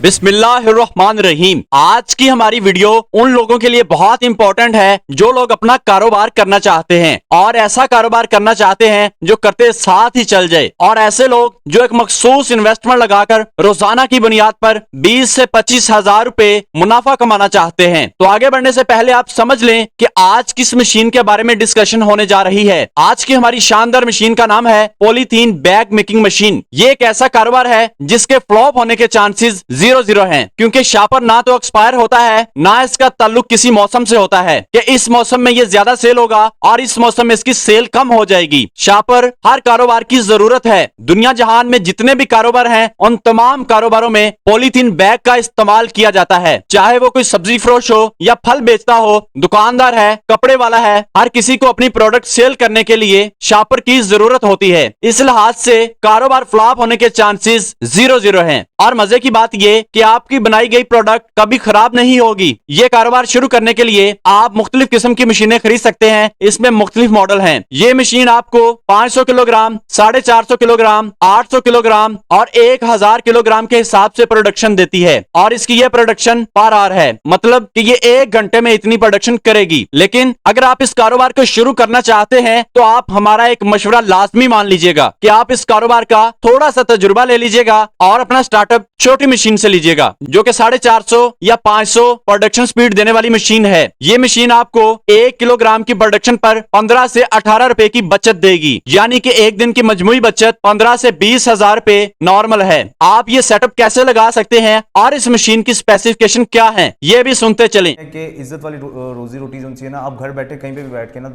बिस्मिल्लाहिर्रहमानिर्रहीम। आज की हमारी वीडियो उन लोगों के लिए बहुत इंपॉर्टेंट है जो लोग अपना कारोबार करना चाहते हैं और ऐसा कारोबार करना चाहते हैं जो करते साथ ही चल जाए, और ऐसे लोग जो एक मखसूस इन्वेस्टमेंट लगाकर रोजाना की बुनियाद पर 20 से 25 हजार रुपए मुनाफा कमाना चाहते हैं। तो आगे बढ़ने से पहले आप समझ लें कि आज किस मशीन के बारे में डिस्कशन होने जा रही है। आज की हमारी शानदार मशीन का नाम है पॉलीथीन बैग मेकिंग मशीन। ये एक ऐसा कारोबार है जिसके फ्लॉप होने के चांसेस 0-0 हैं, क्योंकि शापर ना तो एक्सपायर होता है ना इसका ताल्लुक किसी मौसम से होता है कि इस मौसम में ये ज्यादा सेल होगा और इस मौसम में इसकी सेल कम हो जाएगी। शापर हर कारोबार की जरूरत है। दुनिया जहान में जितने भी कारोबार हैं उन तमाम कारोबारों में पॉलीथीन बैग का इस्तेमाल किया जाता है, चाहे वो कोई सब्जी फरोश हो या फल बेचता हो, दुकानदार है, कपड़े वाला है, हर किसी को अपनी प्रोडक्ट सेल करने के लिए शापर की जरूरत होती है। इस लिहाज से कारोबार फ्लॉप होने के चांसेस 0-0 हैं। और मजे की बात ये कि आपकी बनाई गई प्रोडक्ट कभी खराब नहीं होगी। ये कारोबार शुरू करने के लिए आप मुख्तलिफ किस्म की मशीनें खरीद सकते हैं। इसमें मुख्तलिफ मॉडल हैं। ये मशीन आपको 500 किलोग्राम, 450 किलोग्राम, 800 किलोग्राम और 1000 किलोग्राम के हिसाब से प्रोडक्शन देती है, और इसकी ये प्रोडक्शन पर आवर है, मतलब कि ये 1 घंटे में इतनी प्रोडक्शन करेगी। लेकिन अगर आप इस कारोबार को शुरू करना चाहते हैं तो आप हमारा एक मशवरा लाजमी मान लीजिएगा कि आप इस कारोबार का थोड़ा सा तजुर्बा ले लीजिएगा और अपना स्टार्टअप छोटी मशीन से लीजिएगा जो कि 450 या 500 प्रोडक्शन स्पीड देने वाली मशीन है। ये मशीन आपको 1 किलोग्राम की प्रोडक्शन पर 15 से 18 रुपए की बचत देगी, यानी कि एक दिन की मजमूई बचत 15 से 20 हजार रुपए नॉर्मल है। आप ये सेटअप कैसे लगा सकते हैं और इस मशीन की स्पेसिफिकेशन क्या है, ये भी सुनते चलें। कि इज्जत वाली रोजी रोटी जो चाहिए ना, आप घर बैठे कहीं पे भी बैठ के ना,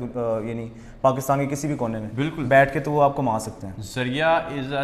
यानी पाकिस्तान के किसी भी कोने में बिल्कुल बैठ के तो वो आप कमा सकते हैं। जरिया इज अ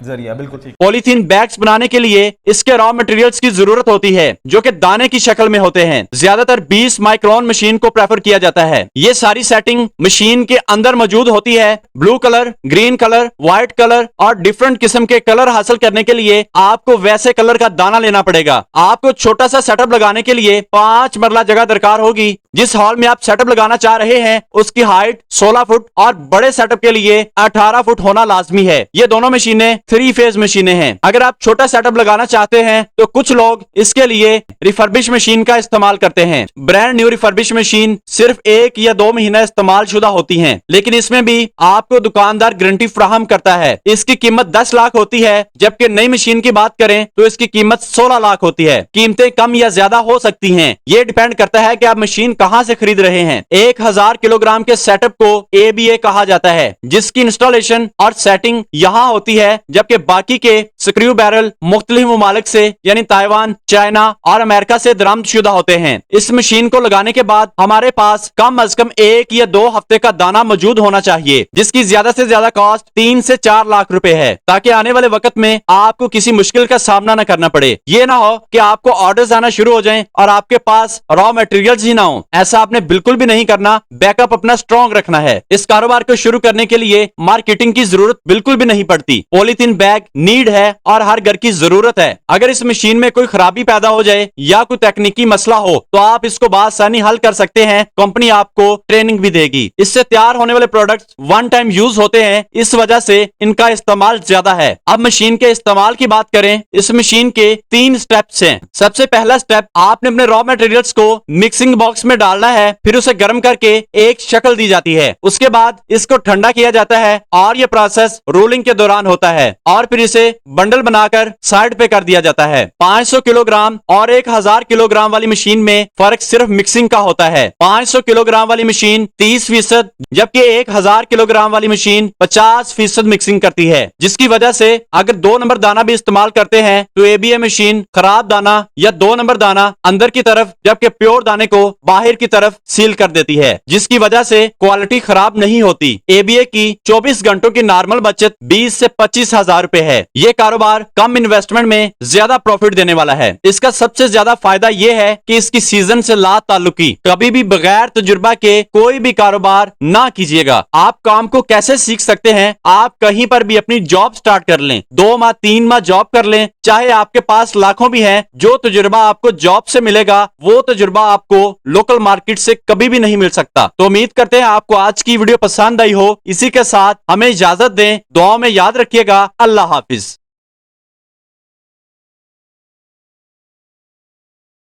जरिया बिल्कुल ठीक। पॉलीथीन बैग्स बनाने के लिए इसके रॉ मटेरियल्स की जरूरत होती है जो कि दाने की शक्ल में होते हैं। ज्यादातर 20 माइक्रोन मशीन को प्रेफर किया जाता है। ये सारी सेटिंग मशीन के अंदर मौजूद होती है। Blue colour, green colour, white colour और डिफरेंट किस्म के कलर हासिल करने के लिए आपको वैसे कलर का दाना लेना पड़ेगा। आपको छोटा सा सेटअप लगाने के लिए 5 मरला जगह दरकार होगी। जिस हॉल में आप सेटअप लगाना चाह रहे हैं उसकी हाइट 16 फुट और बड़े सेटअप के लिए 18 फुट होना लाजमी है। ये दोनों मशीनें 3 फेज मशीनें हैं। अगर आप छोटा सेटअप लगाना चाहते हैं तो कुछ लोग इसके लिए रिफर्बिश मशीन का इस्तेमाल करते हैं। ब्रांड न्यू रिफर्बिश मशीन सिर्फ 1 या 2 महीना इस्तेमाल शुदा होती हैं, लेकिन इसमें भी आपको दुकानदार गारंटी फ्राहम करता है। इसकी कीमत 10 लाख होती है, जबकि नई मशीन की बात करें तो इसकी कीमत 16 लाख होती है। कीमतें कम या ज्यादा हो सकती हैं, ये डिपेंड करता है कि आप मशीन कहां से खरीद रहे हैं। 1000 किलोग्राम के सेटअप को ABA कहा जाता है, जिसकी इंस्टॉलेशन और सेटिंग यहां होती है, जबकि बाकी के स्क्रू बैरल मुख्तलिफ ममालिक से यानी ताइवान, चाइना और अमेरिका से दरामदशुदा होते हैं। इस मशीन को लगाने के बाद हमारे पास कम अज कम 1 या 2 हफ्ते का दाना मौजूद होना चाहिए, जिसकी ज्यादा से ज्यादा कॉस्ट 3 से 4 लाख रुपए है, ताकि आने वाले वक्त में आपको किसी मुश्किल का सामना न करना पड़े। ये ना हो कि आपको ऑर्डर्स आना शुरू हो जाएं और आपके पास रॉ मटेरियल्स ही ना हो। ऐसा आपने बिल्कुल भी नहीं करना। बैकअप अपना स्ट्रॉन्ग रखना है। इस कारोबार को शुरू करने के लिए मार्केटिंग की जरूरत बिल्कुल भी नहीं पड़ती। पॉलीथीन बैग नीड है और हर घर की जरूरत है। अगर इस मशीन में कोई खराबी पैदा हो जाए या कोई तकनीकी मसला हो तो आप इसको बआसानी हल कर सकते हैं। कंपनी आपको ट्रेनिंग भी देगी। इससे तैयार होने वाले प्रोडक्ट्स 1 टाइम यूज होते हैं, इस वजह से इनका इस्तेमाल ज्यादा है। अब मशीन के इस्तेमाल की बात करें, इस मशीन के 3 स्टेप्स हैं। सबसे पहला स्टेप, आपने अपने रॉ मटेरियल्स को मिक्सिंग बॉक्स में डालना है, फिर उसे गर्म करके एक शक्ल दी जाती है। उसके बाद इसको ठंडा किया जाता है और यह प्रोसेस रोलिंग के दौरान होता है, और फिर इसे बंडल बनाकर साइड पे कर दिया जाता है। 500 किलोग्राम और 1000 किलोग्राम वाली मशीन में फर्क सिर्फ मिक्सिंग का होता है। 500 किलोग्राम वाली मशीन 30%, जबकि 1000 किलोग्राम वाली मशीन 50% मिक्सिंग करती है, जिसकी वजह से अगर 2 नंबर दाना भी इस्तेमाल करते हैं तो ABA मशीन खराब दाना या 2 नंबर दाना अंदर की तरफ जबकि प्योर दाने को बाहर की तरफ सील कर देती है, जिसकी वजह से क्वालिटी खराब नहीं होती। ABA की 24 घंटों की नॉर्मल बचत 20 से 25 हजार रुपए है। ये कारोबार कम इन्वेस्टमेंट में ज्यादा प्रॉफिट देने वाला है। इसका सबसे ज्यादा फायदा यह है कि इसकी सीजन से ला ताल्लुकी। कभी भी बगैर तजुर्बा के कोई भी कारोबार ना कीजिएगा। आप काम को कैसे सीख सकते हैं, आप कहीं पर भी अपनी जॉब स्टार्ट कर लें, 2 माह 3 माह जॉब कर लें, चाहे आपके पास लाखों भी हैं, जो तजुर्बा आपको जॉब से मिलेगा वो तजुर्बा आपको लोकल मार्केट से कभी भी नहीं मिल सकता। तो उम्मीद करते हैं आपको आज की वीडियो पसंद आई हो। इसी के साथ हमें इजाजत दें। दुआ में याद रखिएगा। अल्लाह हाफिज।